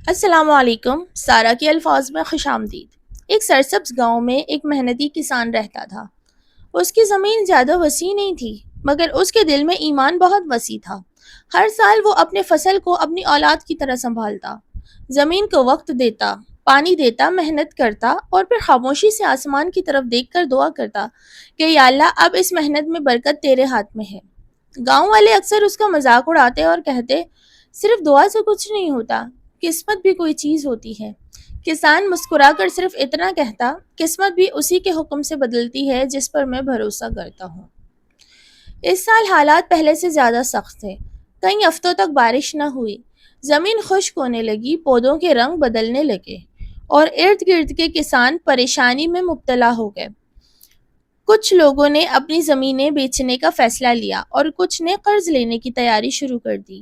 السلام علیکم۔ سارہ کے الفاظ میں خوش آمدید۔ ایک سرسبز گاؤں میں ایک محنتی کسان رہتا تھا۔ اس کی زمین زیادہ وسیع نہیں تھی، مگر اس کے دل میں ایمان بہت وسیع تھا۔ ہر سال وہ اپنے فصل کو اپنی اولاد کی طرح سنبھالتا، زمین کو وقت دیتا، پانی دیتا، محنت کرتا اور پھر خاموشی سے آسمان کی طرف دیکھ کر دعا کرتا کہ یا اللہ، اب اس محنت میں برکت تیرے ہاتھ میں ہے۔ گاؤں والے اکثر اس کا مذاق اڑاتے اور کہتے، صرف دعا سے کچھ نہیں ہوتا، قسمت بھی کوئی چیز ہوتی ہے۔ کسان مسکرا کر صرف اتنا کہتا، قسمت بھی اسی کے حکم سے بدلتی ہے جس پر میں بھروسہ کرتا ہوں۔ اس سال حالات پہلے سے زیادہ سخت تھے۔ کئی ہفتوں تک بارش نہ ہوئی، زمین خشک ہونے لگی، پودوں کے رنگ بدلنے لگے اور ارد گرد کے کسان پریشانی میں مبتلا ہو گئے۔ کچھ لوگوں نے اپنی زمینیں بیچنے کا فیصلہ لیا اور کچھ نے قرض لینے کی تیاری شروع کر دی۔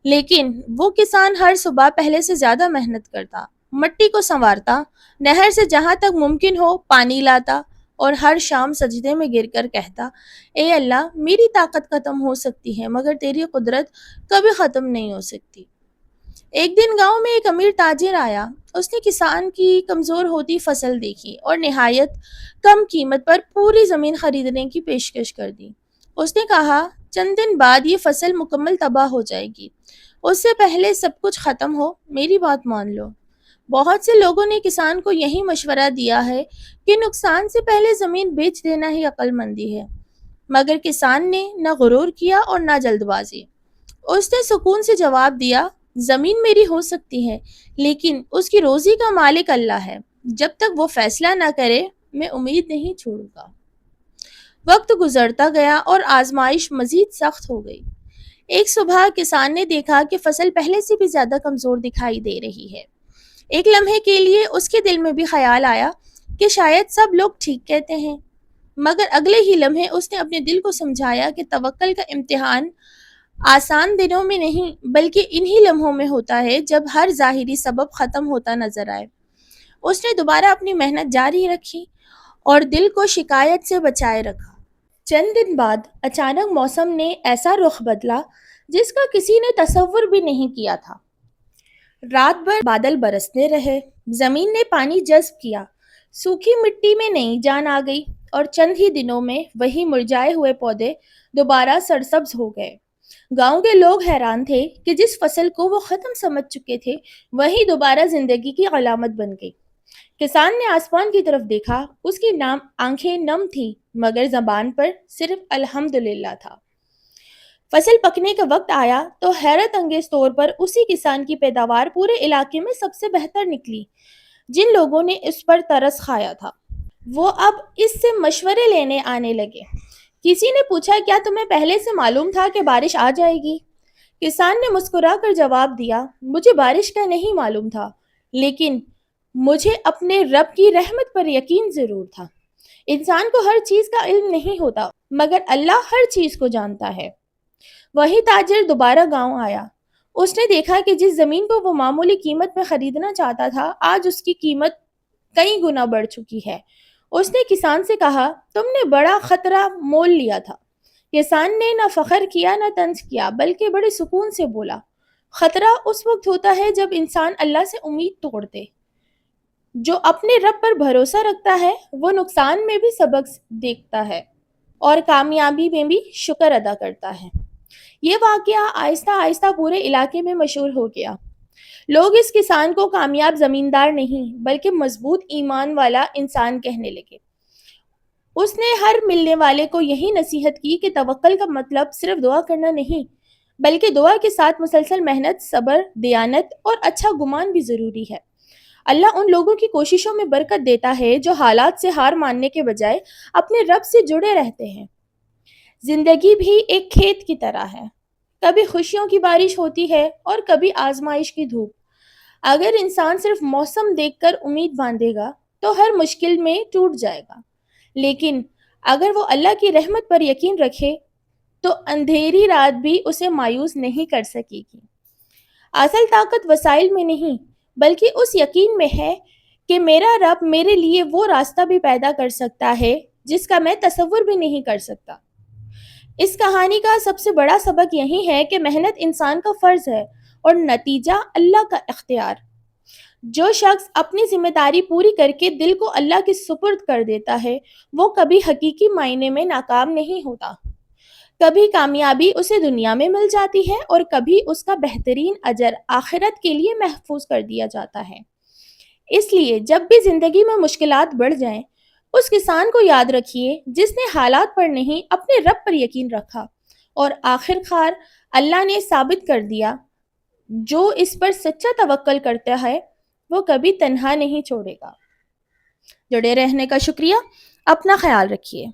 لیکن وہ کسان ہر صبح پہلے سے زیادہ محنت کرتا، مٹی کو سنوارتا، نہر سے جہاں تک ممکن ہو پانی لاتا اور ہر شام سجدے میں گر کر کہتا، اے اللہ، میری طاقت ختم ہو سکتی ہے مگر تیری قدرت کبھی ختم نہیں ہو سکتی۔ ایک دن گاؤں میں ایک امیر تاجر آیا۔ اس نے کسان کی کمزور ہوتی فصل دیکھی اور نہایت کم قیمت پر پوری زمین خریدنے کی پیشکش کر دی۔ اس نے کہا، چند دن بعد یہ فصل مکمل تباہ ہو جائے گی، اس سے پہلے سب کچھ ختم ہو، میری بات مان لو۔ بہت سے لوگوں نے کسان کو یہی مشورہ دیا ہے کہ نقصان سے پہلے زمین بیچ دینا ہی عقل مندی ہے، مگر کسان نے نہ غرور کیا اور نہ جلد بازی۔ اس نے سکون سے جواب دیا، زمین میری ہو سکتی ہے لیکن اس کی روزی کا مالک اللہ ہے، جب تک وہ فیصلہ نہ کرے میں امید نہیں چھوڑوں گا۔ وقت گزرتا گیا اور آزمائش مزید سخت ہو گئی۔ ایک صبح کسان نے دیکھا کہ فصل پہلے سے بھی زیادہ کمزور دکھائی دے رہی ہے۔ ایک لمحے کے لیے اس کے دل میں بھی خیال آیا کہ شاید سب لوگ ٹھیک کہتے ہیں، مگر اگلے ہی لمحے اس نے اپنے دل کو سمجھایا کہ توکل کا امتحان آسان دنوں میں نہیں بلکہ انہی لمحوں میں ہوتا ہے جب ہر ظاہری سبب ختم ہوتا نظر آئے۔ اس نے دوبارہ اپنی محنت جاری رکھی اور دل کو شکایت سے بچائے رکھا۔ چند دن بعد اچانک موسم نے ایسا رخ بدلا جس کا کسی نے تصور بھی نہیں کیا تھا۔ رات بھر بادل برسنے رہے، زمین نے پانی جذب کیا، سوکھی مٹی میں نئی جان آ گئی اور چند ہی دنوں میں وہی مرجھائے ہوئے پودے دوبارہ سرسبز ہو گئے۔ گاؤں کے لوگ حیران تھے کہ جس فصل کو وہ ختم سمجھ چکے تھے وہی دوبارہ زندگی کی علامت بن گئی۔ کسان نے آسمان کی طرف دیکھا، اس کی آنکھیں نم تھیں مگر زبان پر صرف الحمدللہ تھا۔ فصل پکنے کا وقت آیا تو حیرت انگیز طور پر اسی کسان کی پیداوار پورے علاقے میں سب سے بہتر نکلی۔ جن لوگوں نے اس پر ترس کھایا تھا وہ اب اس سے مشورے لینے آنے لگے۔ کسی نے پوچھا، کیا تمہیں پہلے سے معلوم تھا کہ بارش آ جائے گی؟ کسان نے مسکرا کر جواب دیا، مجھے بارش کا نہیں معلوم تھا، لیکن مجھے اپنے رب کی رحمت پر یقین ضرور تھا۔ انسان کو ہر چیز کا علم نہیں ہوتا مگر اللہ ہر چیز کو جانتا ہے۔ وہی تاجر دوبارہ گاؤں آیا۔ اس نے دیکھا کہ جس زمین کو وہ معمولی قیمت میں خریدنا چاہتا تھا آج اس کی قیمت کئی گنا بڑھ چکی ہے۔ اس نے کسان سے کہا، تم نے بڑا خطرہ مول لیا تھا۔ کسان نے نہ فخر کیا نہ طنز کیا بلکہ بڑے سکون سے بولا، خطرہ اس وقت ہوتا ہے جب انسان اللہ سے امید توڑ دے۔ جو اپنے رب پر بھروسہ رکھتا ہے وہ نقصان میں بھی سبق دیکھتا ہے اور کامیابی میں بھی شکر ادا کرتا ہے۔ یہ واقعہ آہستہ آہستہ پورے علاقے میں مشہور ہو گیا۔ لوگ اس کسان کو کامیاب زمیندار نہیں بلکہ مضبوط ایمان والا انسان کہنے لگے۔ اس نے ہر ملنے والے کو یہی نصیحت کی کہ توکل کا مطلب صرف دعا کرنا نہیں بلکہ دعا کے ساتھ مسلسل محنت، صبر، دیانت اور اچھا گمان بھی ضروری ہے۔ اللہ ان لوگوں کی کوششوں میں برکت دیتا ہے جو حالات سے ہار ماننے کے بجائے اپنے رب سے جڑے رہتے ہیں۔ زندگی بھی ایک کھیت کی طرح ہے، کبھی خوشیوں کی بارش ہوتی ہے اور کبھی آزمائش کی دھوپ۔ اگر انسان صرف موسم دیکھ کر امید باندھے گا تو ہر مشکل میں ٹوٹ جائے گا، لیکن اگر وہ اللہ کی رحمت پر یقین رکھے تو اندھیری رات بھی اسے مایوس نہیں کر سکے گی۔ اصل طاقت وسائل میں نہیں بلکہ اس یقین میں ہے کہ میرا رب میرے لیے وہ راستہ بھی پیدا کر سکتا ہے جس کا میں تصور بھی نہیں کر سکتا۔ اس کہانی کا سب سے بڑا سبق یہی ہے کہ محنت انسان کا فرض ہے اور نتیجہ اللہ کا اختیار۔ جو شخص اپنی ذمہ داری پوری کر کے دل کو اللہ کے سپرد کر دیتا ہے وہ کبھی حقیقی معنی میں ناکام نہیں ہوتا۔ کبھی کامیابی اسے دنیا میں مل جاتی ہے اور کبھی اس کا بہترین اجر آخرت کے لیے محفوظ کر دیا جاتا ہے۔ اس لیے جب بھی زندگی میں مشکلات بڑھ جائیں اس کسان کو یاد رکھیے جس نے حالات پر نہیں اپنے رب پر یقین رکھا اور آخر کار اللہ نے ثابت کر دیا جو اس پر سچا توکل کرتا ہے وہ کبھی تنہا نہیں چھوڑے گا۔ جڑے رہنے کا شکریہ، اپنا خیال رکھیے۔